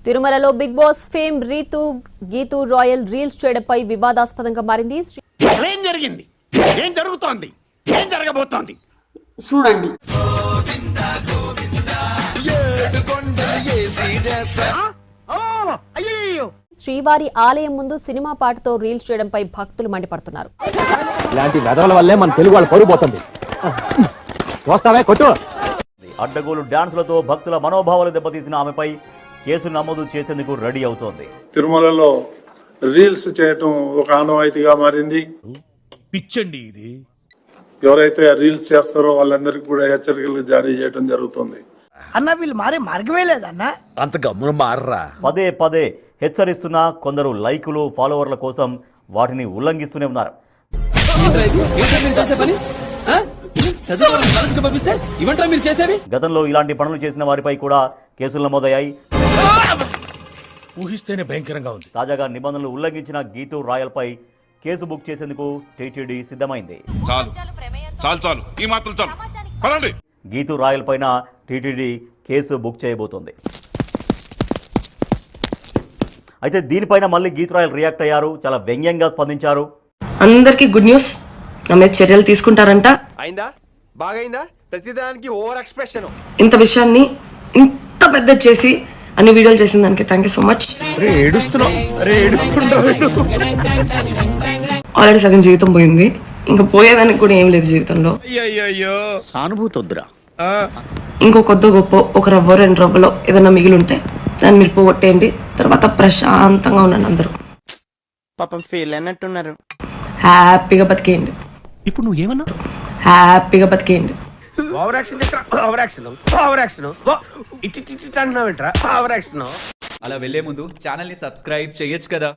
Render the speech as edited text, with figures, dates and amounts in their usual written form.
తిరుమలలో Bigg Boss fame Ritu Geethu Royal reels చేయడంపై వివాదాస్పదంగా మారింది. ఏం జరిగింది, ఏం జరుగుతోంది, ఏం జరగబోతోంది చూడండి. శ్రీవారి ఆలయం ముందు సినిమా పాటతో రీల్స్ చేయడంపై భక్తులు మండిపడుతున్నారు. ఇలాంటి వెధవల వల్లే మన తెలుగు వాళ్ళు పరుగు పోతుంది. వస్తావే కొట్టు. అడ్డగోలు డాన్సులతో భక్తుల మనోభావాలు దెబ్బతీసిన ఆమెపై కేసు నమోదు చేసేందుకు రెడీ అవుతోంది. తిరుమలలో రీల్స్ చేయటం ఒక ఆనవాయితీగా మారింది. పిచ్చండి ఇది. ఎవరైతే రీల్స్ చేస్తారో వాళ్ళందరికీ కూడా హెచ్చరికలు జారీ చేయడం జరుగుతుంది. అన్న వీళ్ళు మారే మార్గమే లేదన్నా. అంత గమ్మున మారరా. పదే పదే హెచ్చరిస్తున్న కొందరు లైకులు ఫాలోవర్ల కోసం వాటిని ఉల్లంఘిస్తూనే ఉన్నారు. గతంలో ఇలాంటి పనులు చేసిన వారిపై కూడా కేసులు నమోదయ్యాయి. ఊహిస్తేనే భయంకరంగా ఉంది. తాజాగా నిబంధనలు ఉల్లంఘించిన గీతూ రాయల్ పై కేసు బుక్ చేసేందుకు టీటీడీ సిద్ధమైంది. చాలు ఈ మాత్రం చాలు పదండి. గీతూ రాయల్ పైన టీటీడీ కేసు బుక్ చేయబోతోంది. అయితే దీనిపైన మళ్ళీ గీతూ రాయల్ రియాక్ట్ అయ్యారు. చాలా వ్యంగ్యంగా స్పందించారు. అందరికీ గుడ్ న్యూస్, నా మీద చర్యలు తీసుకుంటారంట. అయిందా, బాగైందా, ప్రతిదానికి ఓవర్ ఎక్స్ప్రెషన్. ఇంత విషయాన్ని ఇంత పెద్ద చేసి అన్ని వీడియోలు చేసిన దానికి thank you so much. Already సగం జీవితం పోయింది, ఇంకా పోయేదానికి కూడా ఏం లేదు జీవితంలో. సానుభూతి వద్దురా. ఇంకో కొద్ది గొప్ప ఒక రవ్వ 2 రవ్వలో ఏదైనా మిగిలి ఉంటే దాన్ని మీరు పోగొట్టేయండి. తర్వాత ప్రశాంతంగా ఉన్నాను. అందరూ పాపం ఫీల్ అన్నట్టున్నారు. హ్యాపీగా బతికేయండి. ఇప్పుడు నువ్వు ఏమన్నా హ్యాపీగా బతికేయండి. Over action over action over action it అంటున్నావు ఏంట్రా ఓవర్ యాక్షన్. అలా వెళ్లే ముందు ఛానల్ ని సబ్స్క్రైబ్ చేయొచ్చు కదా.